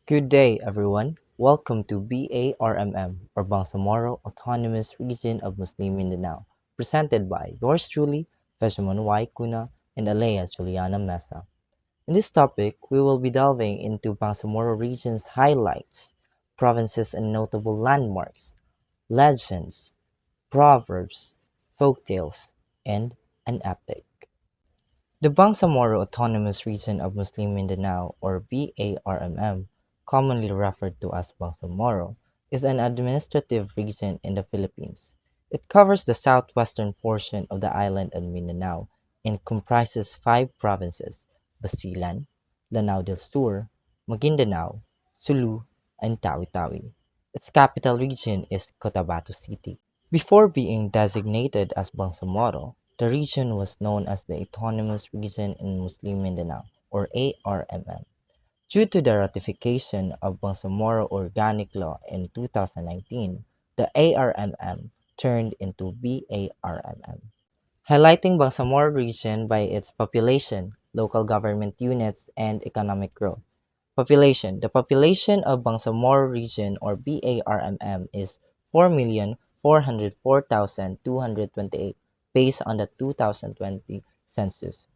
Good day, everyone. Welcome to BARMM, or Bangsamoro Autonomous Region of Muslim Mindanao, presented by yours truly, Vegemon Y. Kuna and Alea Juliana Mesa. In this topic, we will be delving into Bangsamoro region's highlights, provinces and notable landmarks, legends, proverbs, folktales, and an epic. The Bangsamoro Autonomous Region of Muslim Mindanao, or BARMM, commonly referred to as Bangsamoro, is an administrative region in the Philippines. It covers the southwestern portion of the island of Mindanao and comprises five provinces: Basilan, Lanao del Sur, Maguindanao, Sulu, and Tawi-Tawi. Its capital region is Cotabato City. Before being designated as Bangsamoro, the region was known as the Autonomous Region in Muslim Mindanao, or ARMM. Due to the ratification of Bangsamoro Organic Law in 2019, the ARMM turned into BARMM. Highlighting Bangsamoro region by its population, local government units, and economic growth. Population. The population of Bangsamoro Region, or BARMM, is 4,404,228 based on the 2020 census.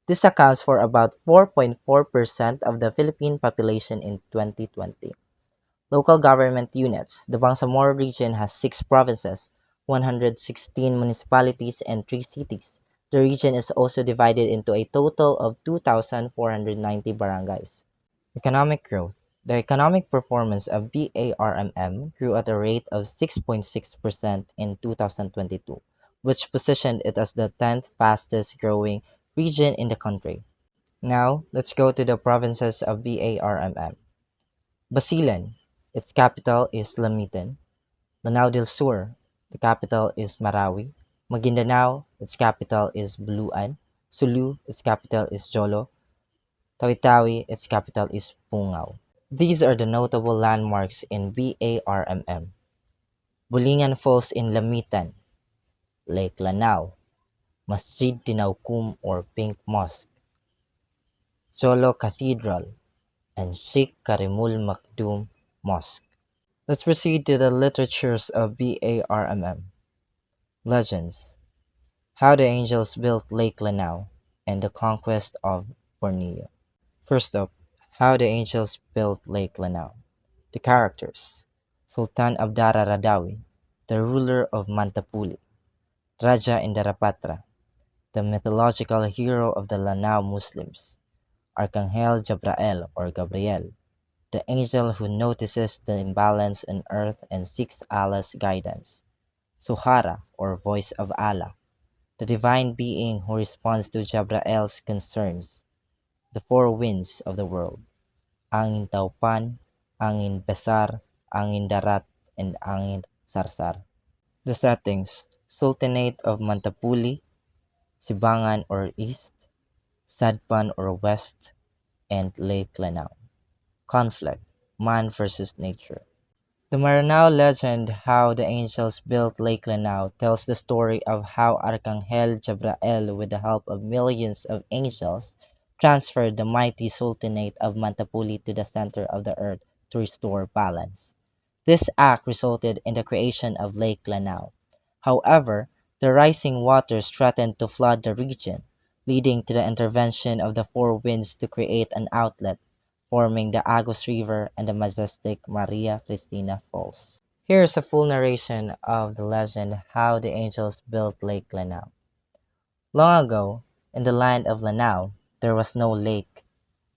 This accounts for about 4.4% of the Philippine population in 2020. Local government units. The Bangsamoro region has 6 provinces, 116 municipalities, and 3 cities. The region is also divided into a total of 2,490 barangays. Economic growth. The economic performance of BARMM grew at a rate of 6.6% in 2022, which positioned it as the 10th fastest growing region in the country. Now, let's go to the provinces of BARMM. Basilan, its capital is Lamitan. Lanao del Sur, the capital is Marawi. Maguindanao, its capital is Buluan. Sulu, its capital is Jolo. Tawi-Tawi, its capital is Pungao. These are the notable landmarks in BARMM: Bulingan Falls in Lamitan, Lake Lanao, Masjid Dinaukum or Pink Mosque, Jolo Cathedral, and Sheikh Karimul Maktoum Mosque. Let's proceed to the literatures of BARMM. Legends: How the Angels Built Lake Lanao and the Conquest of Borneo. First up, How the Angels Built Lake Lanao. The characters: Sultan Abdara Radawi, the ruler of Mantapuli; Raja Indarapatra, the mythological hero of the Lanao Muslims; Archangel Jabrael or Gabriel, the angel who notices the imbalance on earth and seeks Allah's guidance; Suhara or voice of Allah, the divine being who responds to Jabrael's concerns; the four winds of the world: Angin Taupan, Angin Besar, Angin Darat, and Angin Sarsar. The settings: Sultanate of Mantapuli, Sibangan or East, Sadpan or West, and Lake Lanao. Conflict: Man versus nature. The Maranao legend, How the Angels Built Lake Lanao, tells the story of how Archangel Jabrael, with the help of millions of angels, transferred the mighty Sultanate of Mantapuli to the center of the earth to restore balance. This act resulted in the creation of Lake Lanao. However, the rising waters threatened to flood the region, leading to the intervention of the four winds to create an outlet, forming the Agus River and the majestic Maria Cristina Falls. Here is a full narration of the legend How the Angels Built Lake Lanao. Long ago, in the land of Lanao, there was no lake.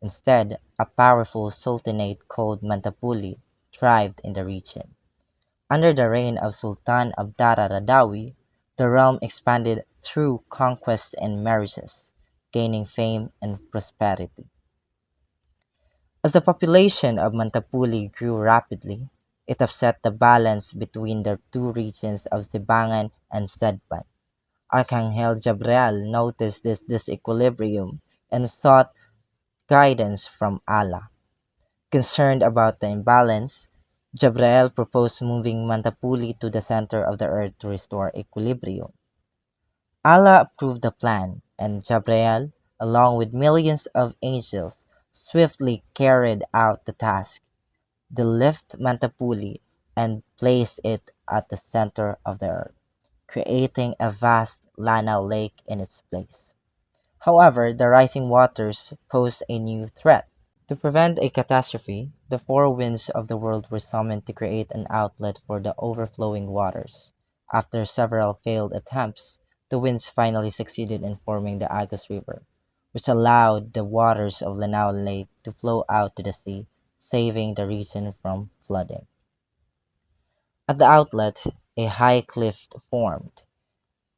Instead, a powerful sultanate called Mantapuli thrived in the region. Under the reign of Sultan Abdara Radawi, the realm expanded through conquests and marriages, gaining fame and prosperity. As the population of Mantapuli grew rapidly, it upset the balance between the two regions of Sibangan and Sedban. Archangel Jabriel noticed this disequilibrium and sought guidance from Allah. Concerned about the imbalance, Jabriel proposed moving Mantapuli to the center of the earth to restore equilibrium. Allah approved the plan, and Jabriel, along with millions of angels, swiftly carried out the task. They lift Mantapuli and place it at the center of the earth, creating a vast Lanao Lake in its place. However, the rising waters pose a new threat. To prevent a catastrophe, the four winds of the world were summoned to create an outlet for the overflowing waters. After several failed attempts, the winds finally succeeded in forming the Agus River, which allowed the waters of Lanao Lake to flow out to the sea, saving the region from flooding. At the outlet, a high cliff formed,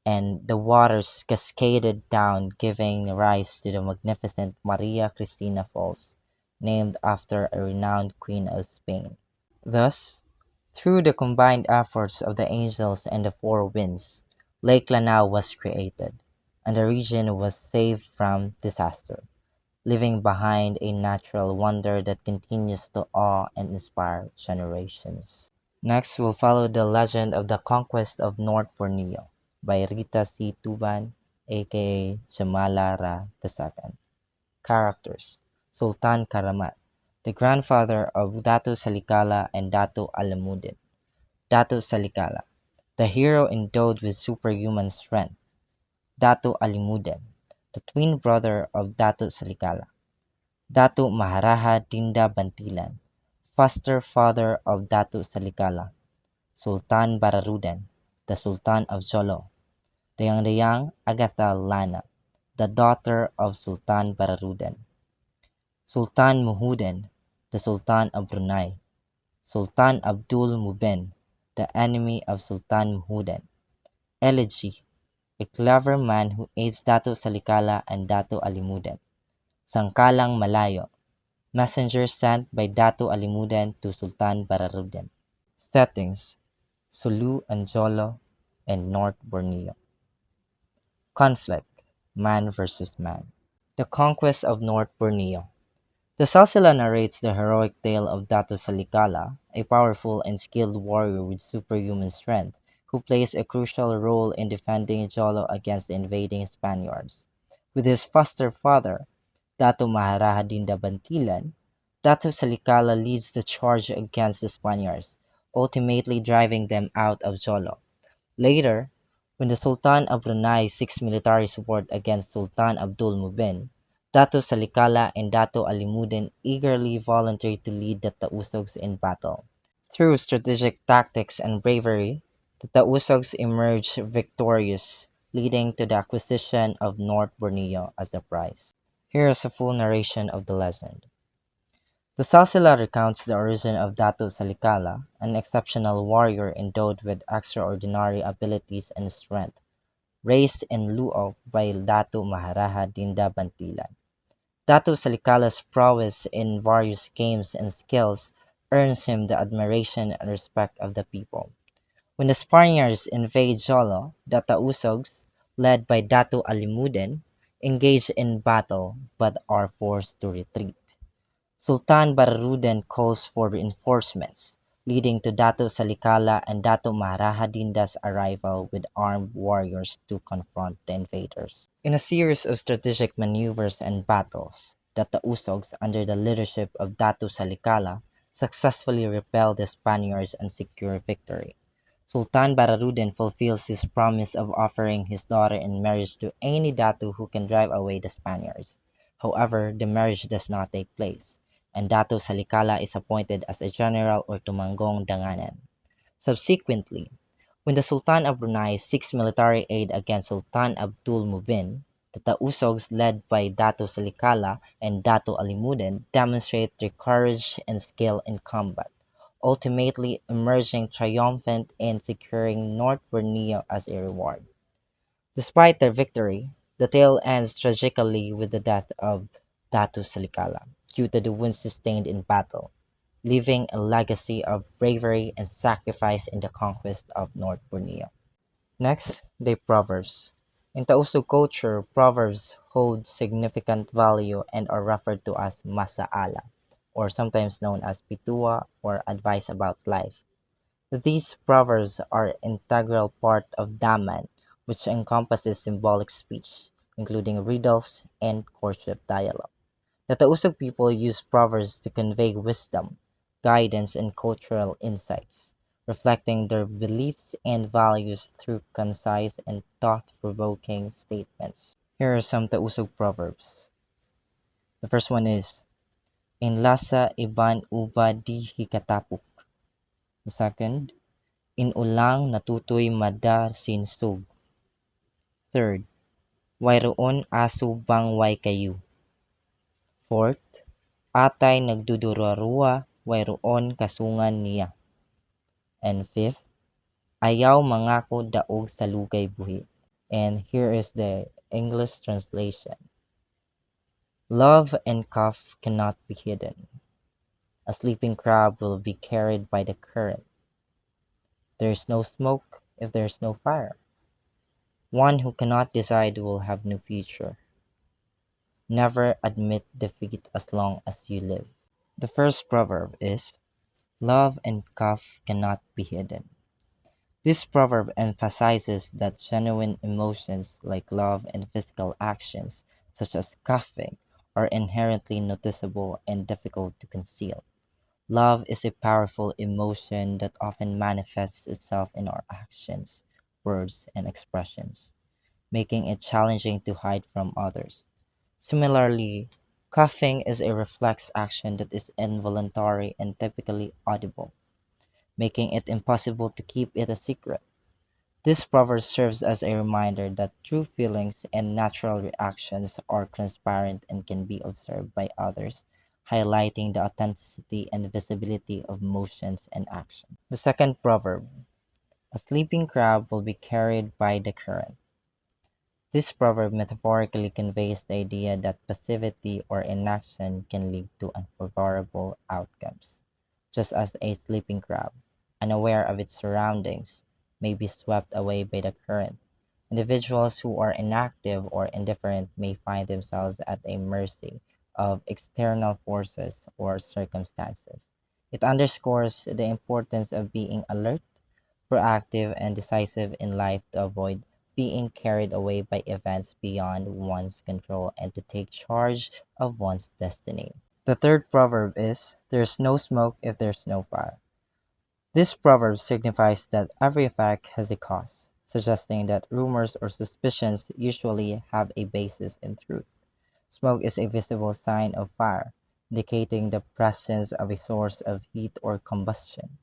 and the waters cascaded down, giving rise to the magnificent Maria Cristina Falls, named after a renowned queen of Spain. Thus, through the combined efforts of the angels and the four winds, Lake Lanao was created, and the region was saved from disaster, leaving behind a natural wonder that continues to awe and inspire generations. Next, we'll follow the legend of the conquest of North Borneo by Rita C. Tuban, aka Jamala Ra II. Characters: Sultan Karamat, the grandfather of Datu Salikala and Datu Alamuddin. Datu Salikala, the hero endowed with superhuman strength. Datu Alimuddin, the twin brother of Datu Salikala. Datu Maharaja Dinda Bantilan, foster father of Datu Salikala. Sultan Bararudan, the Sultan of Jolo. Dayang-Dayang Agatha Lana, the daughter of Sultan Bararudan. Sultan Muhudin, the Sultan of Brunei. Sultan Abdul Muben, the enemy of Sultan Muhudin. Elegy, a clever man who aids Dato Salikala and Dato Alimuddin. Sangkalang Malayo, messenger sent by Dato Alimuddin to Sultan Bararudan. Settings: Sulu and Jolo and North Borneo. Conflict: man versus man. The conquest of North Borneo. The Salsala narrates the heroic tale of Dato Salikala, a powerful and skilled warrior with superhuman strength, who plays a crucial role in defending Jolo against the invading Spaniards. With his foster father, Dato Maharaja Dinda Bantilan, Dato Salikala leads the charge against the Spaniards, ultimately driving them out of Jolo. Later, when the Sultan of Brunei seeks military support against Sultan Abdul Mubin, Dato Salikala and Dato Alimuddin eagerly volunteer to lead the Tausogs in battle. Through strategic tactics and bravery, the Tausogs emerge victorious, leading to the acquisition of North Borneo as a prize. Here is a full narration of the legend. The Salsila recounts the origin of Dato Salikala, an exceptional warrior endowed with extraordinary abilities and strength, raised in Luo by Dato Maharaja Dinda Bantilan. Dato Salikala's prowess in various games and skills earns him the admiration and respect of the people. When the Spaniards invade Jolo, the Tausogs, led by Dato Alimuddin, engage in battle but are forced to retreat. Sultan Bararudan calls for reinforcements, leading to Dato Salikala and Dato Maharaja Dinda's arrival with armed warriors to confront the invaders. In a series of strategic maneuvers and battles, the Tausogs, under the leadership of Dato Salikala, successfully repel the Spaniards and secure victory. Sultan Bararudan fulfills his promise of offering his daughter in marriage to any Datu who can drive away the Spaniards. However, the marriage does not take place, and Datu Salikala is appointed as a general or tumanggong danganan. Subsequently, when the Sultan of Brunei seeks military aid against Sultan Abdul Mubin, the Tausogs led by Datu Salikala and Datu Alimuddin demonstrate their courage and skill in combat, ultimately emerging triumphant in securing North Borneo as a reward. Despite their victory, the tale ends tragically with the death of Datu Salikala due to the wounds sustained in battle, leaving a legacy of bravery and sacrifice in the conquest of North Borneo. Next, the Proverbs. In Tausug culture, proverbs hold significant value and are referred to as masaala, or sometimes known as pitua or advice about life. These proverbs are integral part of Daman, which encompasses symbolic speech, including riddles and courtship dialogue. The Tausug people use proverbs to convey wisdom, guidance, and cultural insights, reflecting their beliefs and values through concise and thought-provoking statements. Here are some Tausug proverbs. The first one is, In lasa iban uba di hikatapuk. The second, In ulang natutoy mada sinsug. Third, Wayroon aso bang way kayo. Fourth, Atay nagdudurarua wayroon kasungan niya. And fifth, Ayaw mangako daog sa lugay buhi. And here is the English translation. Love and cough cannot be hidden. A sleeping crab will be carried by the current. There is no smoke if there is no fire. One who cannot decide will have no future. Never admit defeat as long as you live. The first proverb is, Love and cough cannot be hidden. This proverb emphasizes that genuine emotions like love and physical actions, such as coughing, are inherently noticeable and difficult to conceal. Love is a powerful emotion that often manifests itself in our actions, words, and expressions, making it challenging to hide from others. Similarly, coughing is a reflex action that is involuntary and typically audible, making it impossible to keep it a secret. This proverb serves as a reminder that true feelings and natural reactions are transparent and can be observed by others, highlighting the authenticity and visibility of motions and actions. The second proverb, a sleeping crab will be carried by the current. This proverb metaphorically conveys the idea that passivity or inaction can lead to unfavorable outcomes, just as a sleeping crab, unaware of its surroundings, may be swept away by the current. Individuals who are inactive or indifferent may find themselves at a mercy of external forces or circumstances. It underscores the importance of being alert, proactive, and decisive in life to avoid being carried away by events beyond one's control and to take charge of one's destiny. The third proverb is, There's no smoke if there's no fire. This proverb signifies that every effect has a cause, suggesting that rumors or suspicions usually have a basis in truth. Smoke is a visible sign of fire, indicating the presence of a source of heat or combustion.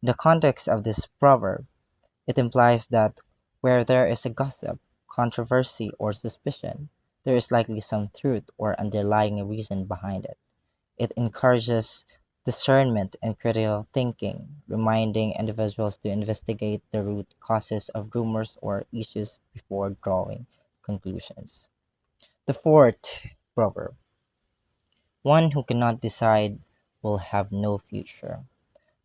In the context of this proverb, it implies that where there is a gossip, controversy, or suspicion, there is likely some truth or underlying reason behind it. It encourages discernment and critical thinking, reminding individuals to investigate the root causes of rumors or issues before drawing conclusions. The fourth proverb, One who cannot decide will have no future.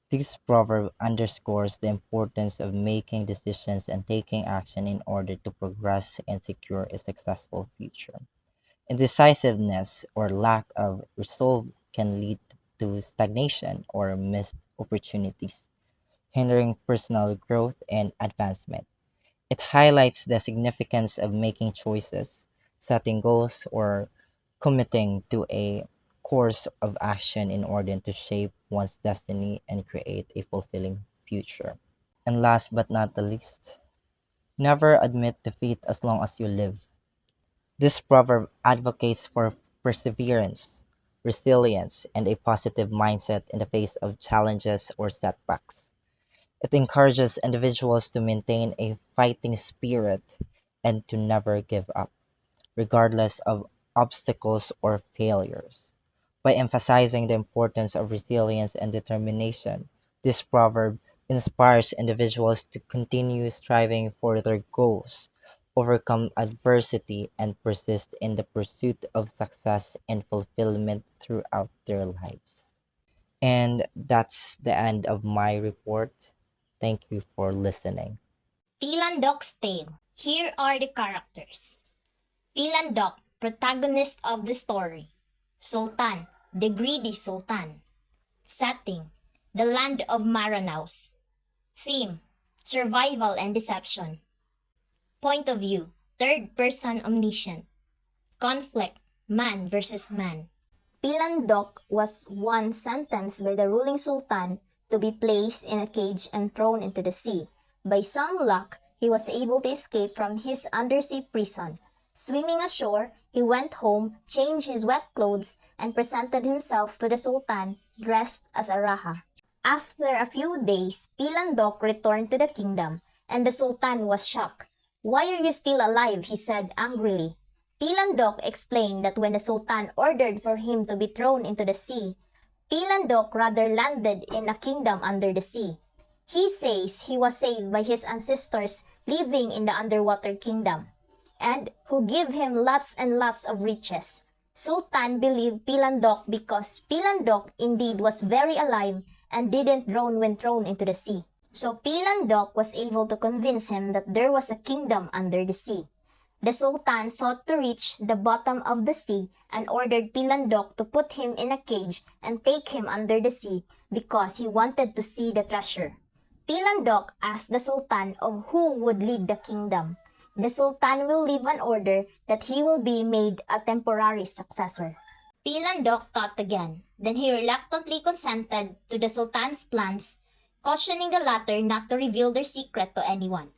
This proverb underscores the importance of making decisions and taking action in order to progress and secure a successful future. Indecisiveness or lack of resolve can lead to stagnation or missed opportunities, hindering personal growth and advancement. It highlights the significance of making choices, setting goals, or committing to a course of action in order to shape one's destiny and create a fulfilling future. And last but not the least, never admit defeat as long as you live. This proverb advocates for perseverance, resilience, and a positive mindset in the face of challenges or setbacks. It encourages individuals to maintain a fighting spirit and to never give up, regardless of obstacles or failures. By emphasizing the importance of resilience and determination, this proverb inspires individuals to continue striving for their goals, overcome adversity, and persist in the pursuit of success and fulfillment throughout their lives. And that's the end of my report. Thank you for listening. Pilandok's Tale. Here are the characters. Pilandok, protagonist of the story. Sultan, the greedy Sultan. Setting, the land of Maranaos. Theme, survival and deception. Point of view, third person omniscient. Conflict, man versus man. Pilandok was once sentenced by the ruling sultan to be placed in a cage and thrown into the sea. By some luck, he was able to escape from his undersea prison. Swimming ashore, he went home, changed his wet clothes, and presented himself to the sultan dressed as a raja. After a few days, Pilandok returned to the kingdom, and the sultan was shocked. "Why are you still alive?" he said angrily. Pilandok explained that when the sultan ordered for him to be thrown into the sea, Pilandok rather landed in a kingdom under the sea. He says he was saved by his ancestors living in the underwater kingdom, and who give him lots and lots of riches. Sultan believed Pilandok because Pilandok indeed was very alive and didn't drown when thrown into the sea. So Pilandok was able to convince him that there was a kingdom under the sea. The Sultan sought to reach the bottom of the sea and ordered Pilandok to put him in a cage and take him under the sea because he wanted to see the treasure. Pilandok asked the Sultan of who would lead the kingdom. The Sultan will leave an order that he will be made a temporary successor. Pilandok thought again. Then he reluctantly consented to the Sultan's plans, cautioning the latter not to reveal their secret to anyone.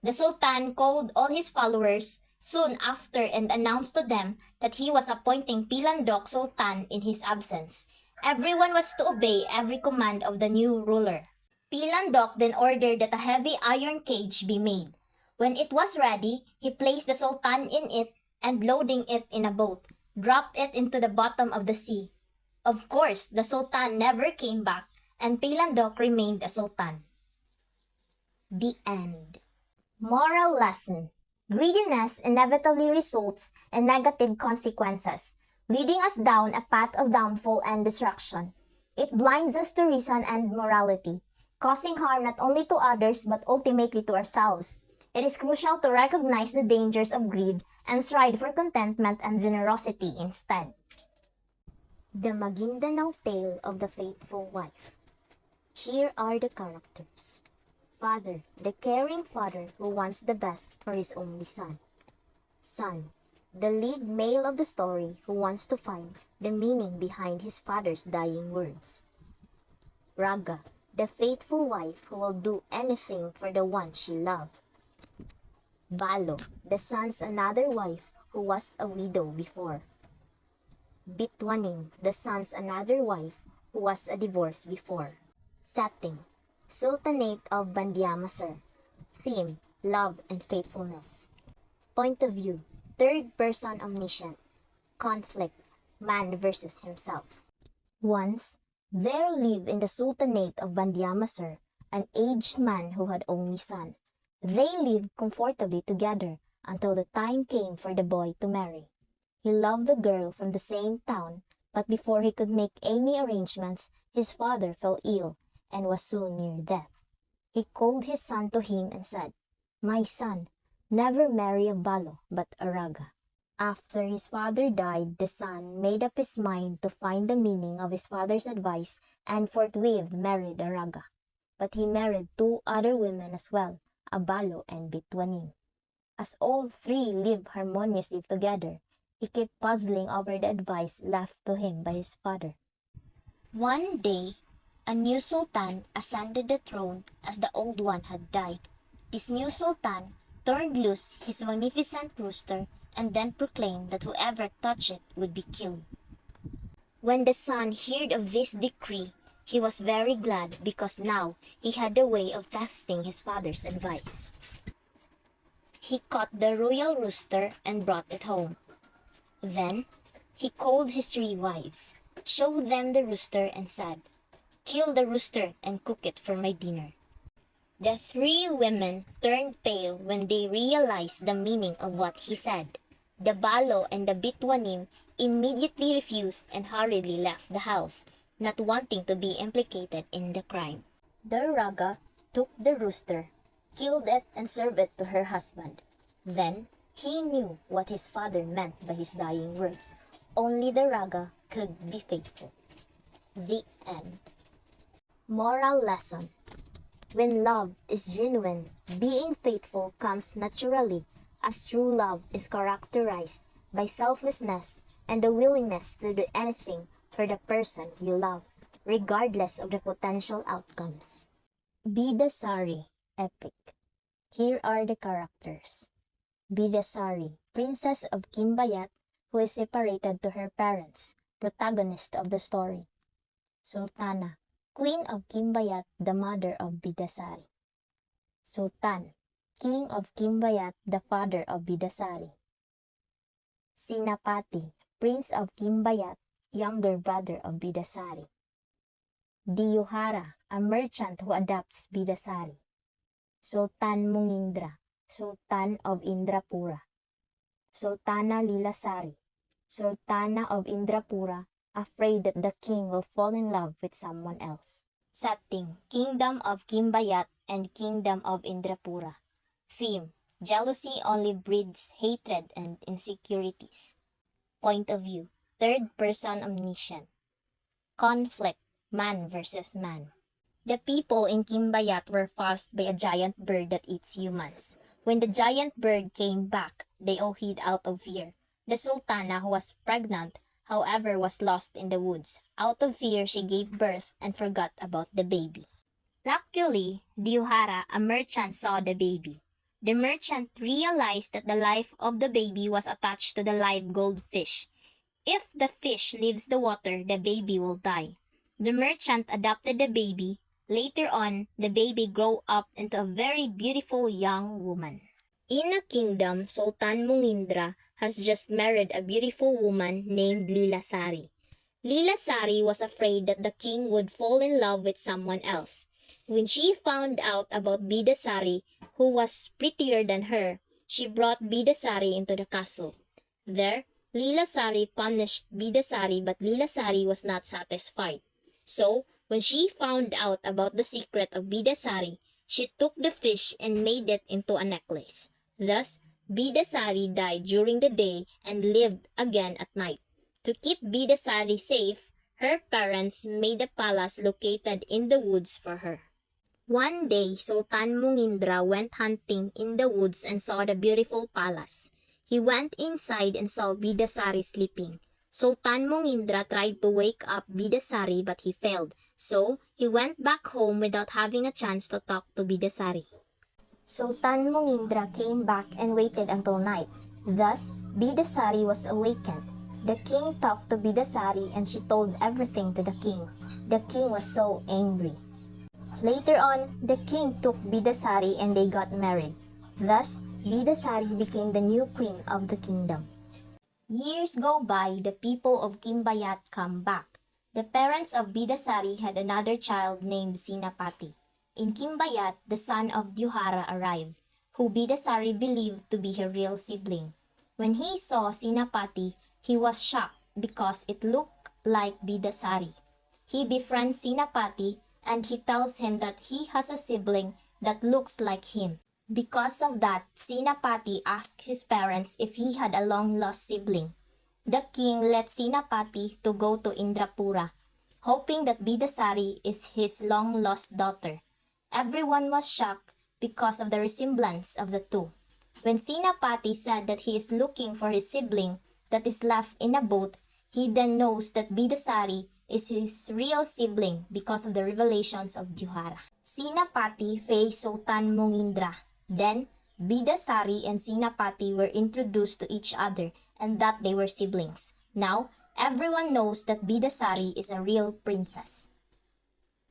The Sultan called all his followers soon after and announced to them that he was appointing Pilandok Sultan in his absence. Everyone was to obey every command of the new ruler. Pilandok then ordered that a heavy iron cage be made. When it was ready, he placed the Sultan in it and loading it in a boat, dropped it into the bottom of the sea. Of course, the Sultan never came back and Pilandok remained a Sultan. The end. Moral lesson. Greediness inevitably results in negative consequences, leading us down a path of downfall and destruction. It blinds us to reason and morality, causing harm not only to others but ultimately to ourselves. It is crucial to recognize the dangers of greed and strive for contentment and generosity instead. The Mindanao Tale of the Faithful Wife. Here are the characters. Father, the caring father who wants the best for his only son. Son, the lead male of the story who wants to find the meaning behind his father's dying words. Raga, the faithful wife who will do anything for the one she loved. Balo, the son's another wife who was a widow before. Bitwaning, the son's another wife who was a divorce before. Setting, Sultanate of Bangsamoro. Theme, love and faithfulness. Point of view, third person omniscient. Conflict, man versus himself. Once, there lived in the Sultanate of Bangsamoro an aged man who had only son. They lived comfortably together until the time came for the boy to marry. He loved the girl from the same town, but before he could make any arrangements, his father fell ill and was soon near death. He called his son to him and said, "My son, never marry a balo but a raga." After his father died, the son made up his mind to find the meaning of his father's advice and forthwith married a raga. But he married two other women as well, a balo and bitwaning. As all three lived harmoniously together, he kept puzzling over the advice left to him by his father. One day, a new sultan ascended the throne as the old one had died. This new sultan turned loose his magnificent rooster and then proclaimed that whoever touched it would be killed. When the son heard of this decree, he was very glad because now he had a way of testing his father's advice. He caught the royal rooster and brought it home. Then he called his three wives, showed them the rooster and said, "Kill the rooster and cook it for my dinner." The three women turned pale when they realized the meaning of what he said. The balo and the bitwanim immediately refused and hurriedly left the house, not wanting to be implicated in the crime. The raga took the rooster, killed it and served it to her husband. Then he knew what his father meant by his dying words. Only the raga could be faithful. The end. Moral lesson. When love is genuine, being faithful comes naturally, as true love is characterized by selflessness and the willingness to do anything for the person you love, regardless of the potential outcomes. Bidasari Epic. Here are the characters. Bidasari, Princess of Kimbayat, who is separated to her parents, protagonist of the story. Sultana, Queen of Kimbayat, the mother of Bidasari. Sultan, King of Kimbayat, the father of Bidasari. Sinapati, Prince of Kimbayat, younger brother of Bidasari. Diyuhara, a merchant who adopts Bidasari. Sultan Mungindra, Sultan of Indrapura. Sultana Lilasari, Sultana of Indrapura, afraid that the king will fall in love with someone else. Setting, Kingdom of Kimbayat and Kingdom of Indrapura. Theme, jealousy only breeds hatred and insecurities. Point of view, third person omniscient. Conflict, man versus man. The people in Kimbayat were fussed by a giant bird that eats humans. When the giant bird came back, they all hid out of fear. The Sultana, who was pregnant, however, was lost in the woods. Out of fear, she gave birth and forgot about the baby. Luckily, Diyuhara, a merchant, saw the baby. The merchant realized that the life of the baby was attached to the live goldfish. If the fish leaves the water, the baby will die. The merchant adopted the baby. Later on, the baby grew up into a very beautiful young woman. In a kingdom, Sultan Mungindra has just married a beautiful woman named Lilasari. Lilasari was afraid that the king would fall in love with someone else. When she found out about Bidasari, who was prettier than her, she brought Bidasari into the castle. There, Lilasari punished Bidasari, but Lilasari was not satisfied. So, when she found out about the secret of Bidasari, she took the fish and made it into a necklace. Thus, Bidasari died during the day and lived again at night. To keep Bidasari safe, her parents made a palace located in the woods for her. One day, Sultan Mungindra went hunting in the woods and saw the beautiful palace. He went inside and saw Bidasari sleeping. Sultan Mungindra tried to wake up Bidasari but he failed, so he went back home without having a chance to talk to Bidasari. Sultan Mungindra came back and waited until night. Thus, Bidasari was awakened. The king talked to Bidasari and she told everything to the king. The king was so angry. Later on, the king took Bidasari and they got married. Thus, Bidasari became the new queen of the kingdom. Years go by, the people of Kimbayat come back. The parents of Bidasari had another child named Sinapati. In Kimbayat, the son of Dyuhara arrived, who Bidasari believed to be her real sibling. When he saw Sinapati, he was shocked because it looked like Bidasari. He befriends Sinapati and he tells him that he has a sibling that looks like him. Because of that, Sinapati asked his parents if he had a long-lost sibling. The king let Sinapati to go to Indrapura, hoping that Bidasari is his long-lost daughter. Everyone was shocked because of the resemblance of the two. When Sinapati said that he is looking for his sibling that is left in a boat, he then knows that Bidasari is his real sibling because of the revelations of Dyuhara. Sinapati faced Sultan Mungindra. Then, Bidasari and Sinapati were introduced to each other and that they were siblings. Now, everyone knows that Bidasari is a real princess.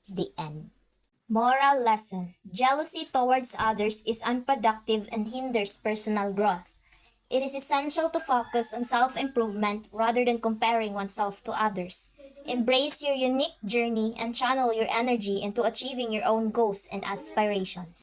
The end. Moral lesson: jealousy towards others is unproductive and hinders personal growth. It is essential to focus on self-improvement rather than comparing oneself to others. Embrace your unique journey and channel your energy into achieving your own goals and aspirations.